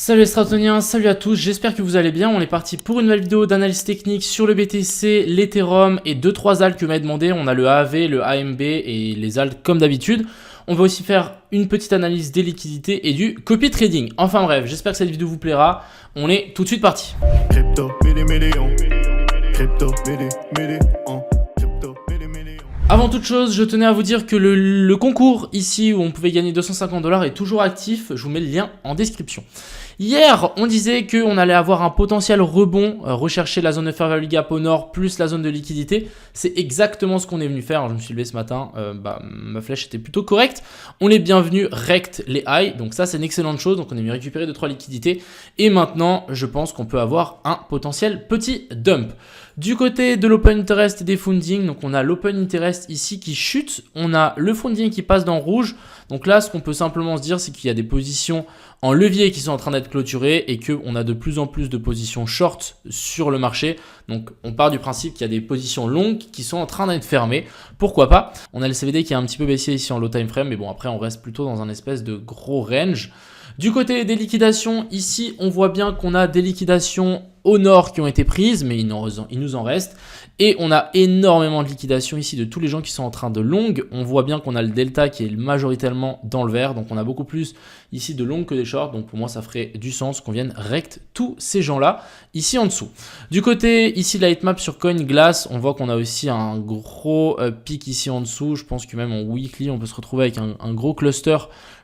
Salut les stratoniens, salut à tous, j'espère que vous allez bien. On est parti pour une nouvelle vidéo d'analyse technique sur le BTC, l'Ethereum et 2-3 altcoins que m'avez demandé. On a le AAV, le AMB et les altcoins comme d'habitude. On va aussi faire une petite analyse des liquidités et du copy trading. Enfin bref, j'espère que cette vidéo vous plaira. On est tout de suite parti. Crypto, million. Crypto, million. Avant toute chose, je tenais à vous dire que le concours ici où on pouvait gagner 250 $ est toujours actif. Je vous mets le lien en description. Hier, on disait qu'on allait avoir un potentiel rebond, rechercher la zone de fair value gap au nord plus la zone de liquidité. C'est exactement ce qu'on est venu faire. Alors, je me suis levé ce matin, ma flèche était plutôt correcte. On est bienvenu rect les highs, donc ça c'est une excellente chose. Donc on est venu récupérer 2-3 liquidités et maintenant je pense qu'on peut avoir un potentiel petit dump. Du côté de l'open interest et des funding, donc on a l'open interest ici qui chute, on a le funding qui passe dans rouge. Donc là, ce qu'on peut simplement se dire, c'est qu'il y a des positions en levier qui sont en train d'être clôturées et qu'on a de plus en plus de positions short sur le marché. Donc on part du principe qu'il y a des positions longues qui sont en train d'être fermées. Pourquoi pas? On a le CVD qui est un petit peu baissier ici en low time frame, mais bon, après on reste plutôt dans un espèce de gros range. Du côté des liquidations, ici, on voit bien qu'on a des liquidations au nord qui ont été prises, mais il nous en reste. Et on a énormément de liquidations ici de tous les gens qui sont en train de long. On voit bien qu'on a le delta qui est majoritairement dans le vert. Donc on a beaucoup plus ici de long que des shorts. Donc pour moi, ça ferait du sens qu'on vienne rect tous ces gens-là ici en dessous. Du côté ici de la heatmap sur CoinGlass, on voit qu'on a aussi un gros pic ici en dessous. Je pense que même en weekly, on peut se retrouver avec un gros cluster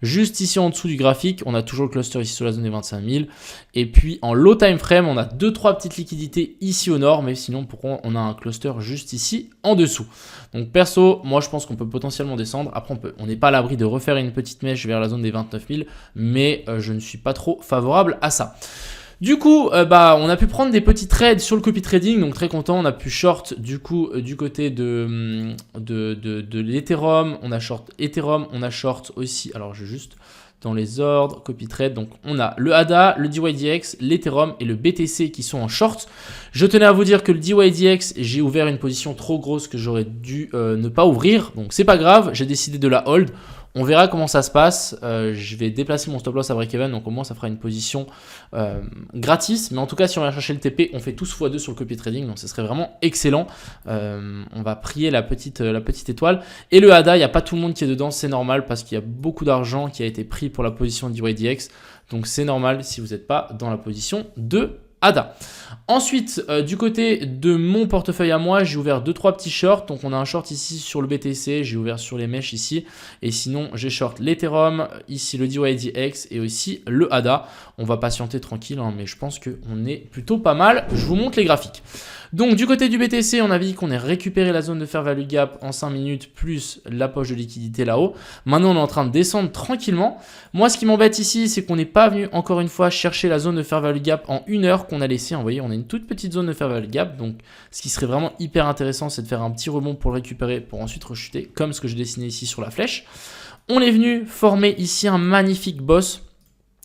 juste ici en dessous du graphique. On a toujours le cluster ici sur la zone des 25 000. Et puis en low time frame, on a 2-3 petites liquidités ici au nord. Mais sinon, pourquoi on a un cluster juste ici en dessous? Donc perso, moi je pense qu'on peut potentiellement descendre. Après, on n'est pas à l'abri de refaire une petite mèche vers la zone des 29 000. Mais je ne suis pas trop favorable à ça. Du coup, on a pu prendre des petits trades sur le copy trading, donc très content. On a pu short du coup du côté de l'Ethereum, on a short Ethereum, on a short aussi. Alors je vais juste dans les ordres, copy trade. Donc on a le ADA, le DYDX, l'Ethereum et le BTC qui sont en short. Je tenais à vous dire que le DYDX, j'ai ouvert une position trop grosse que j'aurais dû ne pas ouvrir. Donc c'est pas grave, j'ai décidé de la hold. On verra comment ça se passe. Je vais déplacer mon stop loss à break-even, donc au moins ça fera une position gratis. Mais en tout cas, si on vient chercher le TP, on fait tous x2 sur le copy trading, donc ce serait vraiment excellent. On va prier la petite étoile. Et le ADA, il n'y a pas tout le monde qui est dedans, c'est normal parce qu'il y a beaucoup d'argent qui a été pris pour la position de DYDX. Donc c'est normal si vous n'êtes pas dans la position de ADA. Ensuite, du côté de mon portefeuille à moi, j'ai ouvert 2-3 petits shorts. Donc on a un short ici sur le BTC, j'ai ouvert sur les mèches ici. Et sinon, j'ai short l'Ethereum, ici le DYDX et aussi le ADA. On va patienter tranquille, hein, mais je pense qu'on est plutôt pas mal. Je vous montre les graphiques. Donc du côté du BTC, on a vu qu'on ait récupéré la zone de fair value gap en 5 minutes plus la poche de liquidité là-haut. Maintenant, on est en train de descendre tranquillement. Moi, ce qui m'embête ici, c'est qu'on n'est pas venu encore une fois chercher la zone de fair value gap en 1 heure qu'on a laissé. Vous voyez, on a une toute petite zone de fair value gap. Donc ce qui serait vraiment hyper intéressant, c'est de faire un petit rebond pour le récupérer pour ensuite rechuter comme ce que j'ai dessiné ici sur la flèche. On est venu former ici un magnifique boss.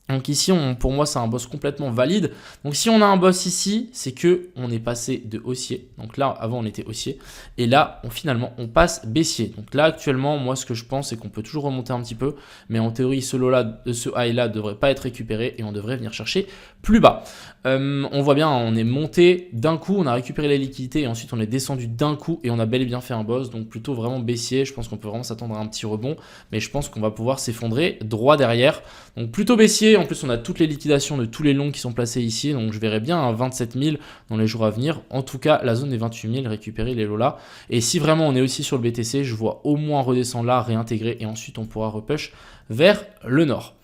Donc ici, pour moi, c'est un boss complètement valide. Donc si on a un boss ici, c'est que on est passé de haussier. Donc là, avant, on était haussier. Et là, finalement, on passe baissier. Donc là, actuellement, moi, ce que je pense, c'est qu'on peut toujours remonter un petit peu. Mais en théorie, ce high-là ne devrait pas être récupéré et on devrait venir chercher plus bas. On voit bien, on est monté d'un coup, on a récupéré la liquidité et ensuite, on est descendu d'un coup et on a bel et bien fait un boss. Donc plutôt vraiment baissier. Je pense qu'on peut vraiment s'attendre à un petit rebond. Mais je pense qu'on va pouvoir s'effondrer droit derrière. Donc plutôt baissier. En plus, on a toutes les liquidations de tous les longs qui sont placés ici. Donc, je verrai bien un 27 000 dans les jours à venir. En tout cas, la zone des 28 000, récupérer les lots là. Et si vraiment on est aussi sur le BTC, je vois au moins redescendre là, réintégrer. Et ensuite, on pourra repush vers le nord.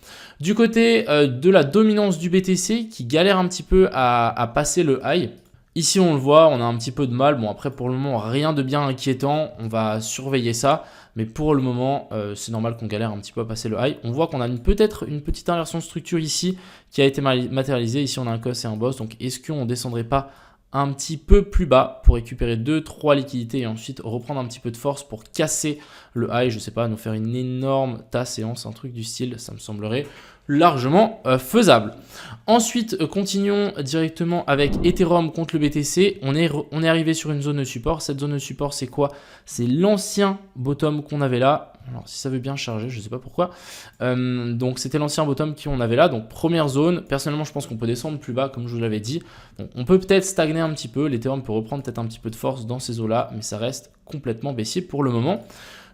Du côté de la dominance du BTC qui galère un petit peu à passer le high. Ici, on le voit, on a un petit peu de mal. Bon, après, pour le moment, rien de bien inquiétant. On va surveiller ça. Mais pour le moment, c'est normal qu'on galère un petit peu à passer le high. On voit qu'on a peut-être une petite inversion de structure ici qui a été matérialisée. Ici, on a un cos et un boss. Donc, est-ce qu'on ne descendrait pas un petit peu plus bas pour récupérer 2-3 liquidités et ensuite reprendre un petit peu de force pour casser le high? Je ne sais pas, nous faire une énorme tasse séance, un truc du style, ça me semblerait largement faisable. Ensuite, continuons directement avec Ethereum contre le BTC. On est arrivé sur une zone de support. Cette zone de support, c'est quoi? C'est l'ancien bottom qu'on avait là. Alors, si ça veut bien charger, je ne sais pas pourquoi. Donc, c'était l'ancien bottom qu'on avait là. Donc, première zone. Personnellement, je pense qu'on peut descendre plus bas, comme je vous l'avais dit. Donc, on peut peut-être stagner un petit peu. L'Ethereum peut reprendre peut-être un petit peu de force dans ces eaux-là, mais ça reste complètement baissier pour le moment.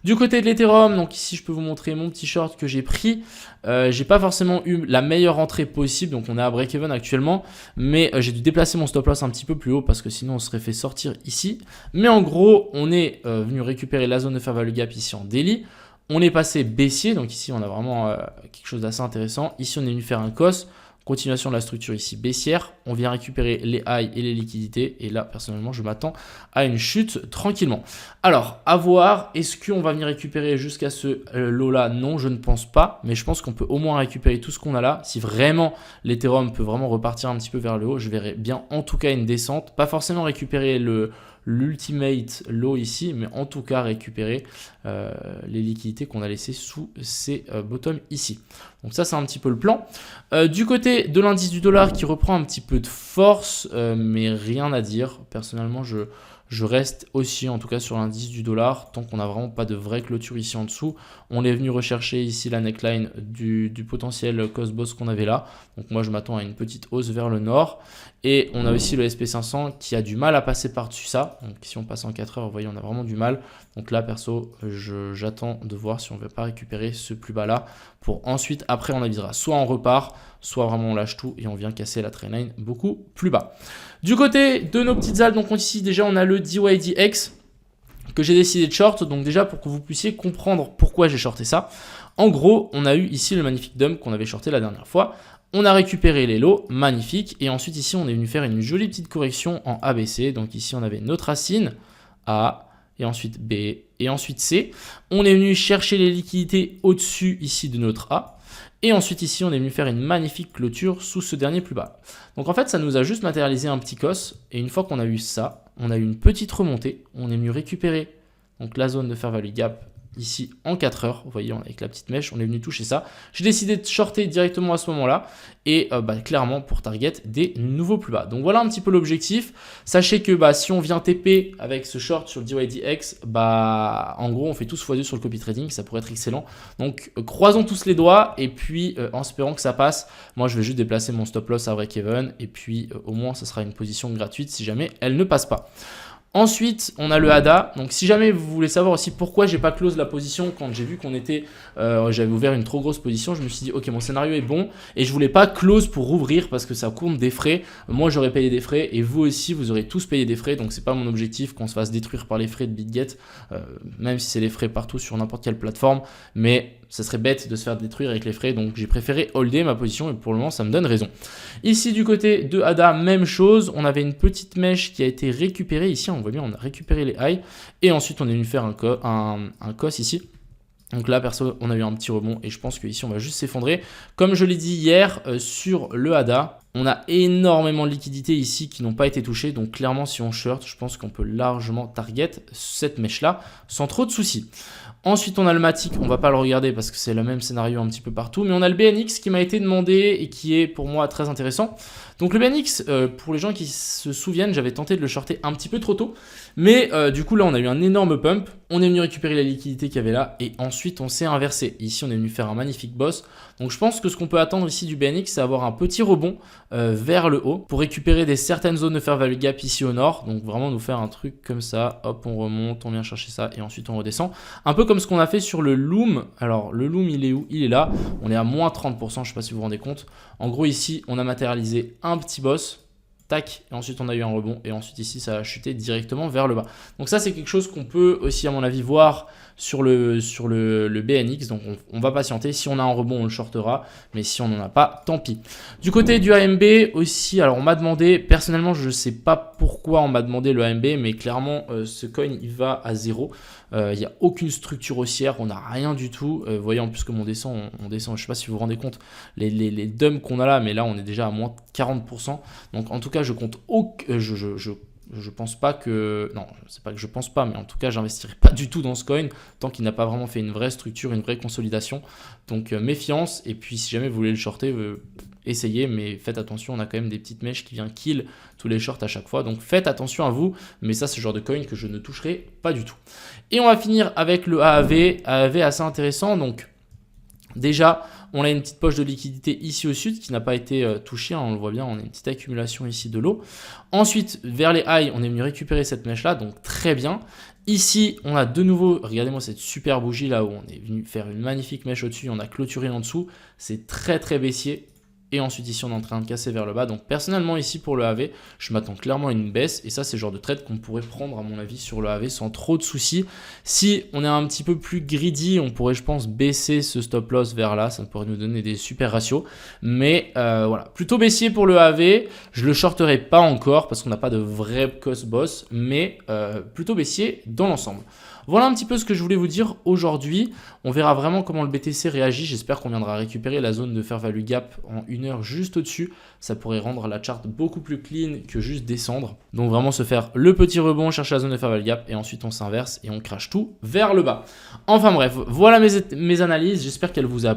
Du côté de l'Ethereum, donc ici je peux vous montrer mon petit short que j'ai pris. J'ai pas forcément eu la meilleure entrée possible, donc on est à break-even actuellement, mais j'ai dû déplacer mon stop loss un petit peu plus haut parce que sinon on serait fait sortir ici. Mais en gros, on est venu récupérer la zone de fair value gap ici en daily. On est passé baissier, donc ici on a vraiment quelque chose d'assez intéressant. Ici on est venu faire un COS. Continuation de la structure ici baissière, on vient récupérer les highs et les liquidités et là personnellement je m'attends à une chute tranquillement. Alors à voir, est-ce qu'on va venir récupérer jusqu'à ce lot là? Non, je ne pense pas, mais je pense qu'on peut au moins récupérer tout ce qu'on a là. Si vraiment l'Ethereum peut vraiment repartir un petit peu vers le haut, je verrai bien en tout cas une descente, pas forcément récupérer l'ultimate low ici, mais en tout cas récupérer les liquidités qu'on a laissées sous ces bottoms ici. Donc ça c'est un petit peu le plan. Du côté de l'indice du dollar qui reprend un petit peu de force, mais rien à dire. Personnellement je reste aussi en tout cas sur l'indice du dollar tant qu'on n'a vraiment pas de vraie clôture ici en dessous. On est venu rechercher ici la neckline du potentiel cost boss qu'on avait là. Donc moi je m'attends à une petite hausse vers le nord. Et on a aussi le SP500 qui a du mal à passer par-dessus ça. Donc si on passe en 4 heures, vous voyez on a vraiment du mal. Donc là perso j'attends de voir si on ne va pas récupérer ce plus bas là. Pour ensuite après on avisera soit on repart, soit vraiment on lâche tout et on vient casser la trendline beaucoup plus bas. Du côté de nos petites alts, donc ici déjà on a le DYDX que j'ai décidé de short. Donc déjà pour que vous puissiez comprendre pourquoi j'ai shorté ça. En gros on a eu ici le magnifique dump qu'on avait shorté la dernière fois. On a récupéré les lots, magnifique. Et ensuite ici on est venu faire une jolie petite correction en ABC. Donc ici on avait notre racine A et ensuite B et ensuite C. On est venu chercher les liquidités au-dessus ici de notre A. Et ensuite ici on est venu faire une magnifique clôture sous ce dernier plus bas. Donc en fait ça nous a juste matérialisé un petit cos. Et une fois qu'on a eu ça, on a eu une petite remontée. On est venu récupérer donc la zone de fair value gap ici en 4 heures. Vous voyez avec la petite mèche on est venu toucher ça. J'ai décidé de shorter directement à ce moment là. Et clairement pour target des nouveaux plus bas. Donc voilà un petit peu l'objectif. Sachez que si on vient TP avec ce short sur le DYDX, en gros on fait tous x2 sur le copy trading, ça pourrait être excellent. Donc croisons tous les doigts et puis en espérant que ça passe, moi je vais juste déplacer mon stop loss à break-even et puis au moins ça sera une position gratuite si jamais elle ne passe pas. Ensuite, on a le ADA. Donc, si jamais vous voulez savoir aussi pourquoi j'ai pas close la position quand j'ai vu qu'on était, j'avais ouvert une trop grosse position, je me suis dit, ok, mon scénario est bon et je voulais pas close pour rouvrir parce que ça compte des frais. Moi, j'aurais payé des frais et vous aussi, vous aurez tous payé des frais. Donc, c'est pas mon objectif qu'on se fasse détruire par les frais de BitGet, même si c'est les frais partout sur n'importe quelle plateforme. Mais ça serait bête de se faire détruire avec les frais, donc j'ai préféré holder ma position et pour le moment ça me donne raison. Ici du côté de ADA, même chose, on avait une petite mèche qui a été récupérée, ici on voit bien on a récupéré les highs et ensuite on est venu faire un cos ici. Donc là perso on a eu un petit rebond et je pense qu'ici on va juste s'effondrer. Comme je l'ai dit hier sur le ADA, on a énormément de liquidités ici qui n'ont pas été touchées, donc clairement si on short, je pense qu'on peut largement target cette mèche là sans trop de soucis. Ensuite, on a le Matic, on va pas le regarder parce que c'est le même scénario un petit peu partout. Mais on a le BNX qui m'a été demandé et qui est pour moi très intéressant. Donc le BNX, pour les gens qui se souviennent, j'avais tenté de le shorter un petit peu trop tôt. Mais du coup là, on a eu un énorme pump. On est venu récupérer la liquidité qu'il y avait là. Et ensuite, on s'est inversé. Ici, on est venu faire un magnifique boss. Donc je pense que ce qu'on peut attendre ici du BNX, c'est avoir un petit rebond vers le haut pour récupérer certaines zones de fair value gap ici au nord. Donc vraiment nous faire un truc comme ça. Hop, on remonte, on vient chercher ça et ensuite on redescend. Un peu comme ce qu'on a fait sur le Loom. Alors le Loom, il est où? Il est là. On est à moins 30%, je ne sais pas si vous vous rendez compte. En gros ici, on a matérialisé un petit boss. Tac, et ensuite on a eu un rebond et ensuite ici ça a chuté directement vers le bas. Donc ça c'est quelque chose qu'on peut aussi à mon avis voir sur le BNX, donc on va patienter, si on a un rebond on le shortera, mais si on n'en a pas tant pis. Du côté du AMB aussi, alors on m'a demandé, personnellement je ne sais pas pourquoi on m'a demandé le AMB, mais clairement ce coin il va à 0. Il n'y a aucune structure haussière, on n'a rien du tout. Vous voyez en plus comme on descend, je ne sais pas si vous vous rendez compte les dumps qu'on a là, mais là on est déjà à moins 40%. Donc en tout cas je compte je pense pas que... Non, c'est pas que je pense pas, mais en tout cas, j'investirai pas du tout dans ce coin tant qu'il n'a pas vraiment fait une vraie structure, une vraie consolidation. Donc, méfiance. Et puis, si jamais vous voulez le shorter, essayez, mais faites attention. On a quand même des petites mèches qui viennent kill tous les shorts à chaque fois. Donc, faites attention à vous. Mais ça, c'est le genre de coin que je ne toucherai pas du tout. Et on va finir avec le AAV. AAV assez intéressant. Donc, déjà, on a une petite poche de liquidité ici au sud qui n'a pas été touchée, hein, on le voit bien, on a une petite accumulation ici de l'eau. Ensuite, vers les highs, on est venu récupérer cette mèche-là, donc très bien. Ici, on a de nouveau, regardez-moi cette super bougie là où on est venu faire une magnifique mèche au-dessus, on a clôturé en dessous, c'est très très baissier. Et ensuite ici on est en train de casser vers le bas. Donc personnellement ici pour le AV, je m'attends clairement à une baisse. Et ça c'est le genre de trade qu'on pourrait prendre à mon avis sur le AV sans trop de soucis. Si on est un petit peu plus greedy, on pourrait je pense baisser ce stop loss vers là. Ça pourrait nous donner des super ratios. Mais voilà, plutôt baissier pour le AV. Je le shorterai pas encore parce qu'on n'a pas de vrai cost boss. Mais plutôt baissier dans l'ensemble. Voilà un petit peu ce que je voulais vous dire aujourd'hui. On verra vraiment comment le BTC réagit. J'espère qu'on viendra récupérer la zone de fair value gap en 1 heure juste au-dessus. Ça pourrait rendre la charte beaucoup plus clean que juste descendre. Donc vraiment se faire le petit rebond, chercher la zone de fair value gap et ensuite on s'inverse et on crache tout vers le bas. Enfin bref, voilà mes analyses. J'espère qu'elles vous ont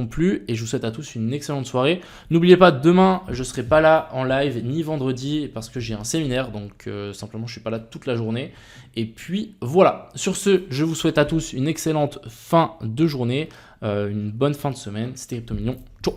plu et je vous souhaite à tous une excellente soirée. N'oubliez pas, demain je ne serai pas là en live ni vendredi parce que j'ai un séminaire. Donc simplement je ne suis pas là toute la journée. Et puis voilà. Sur ce, je vous souhaite à tous une excellente fin de journée, une bonne fin de semaine. C'était Crypto Mignon. Ciao.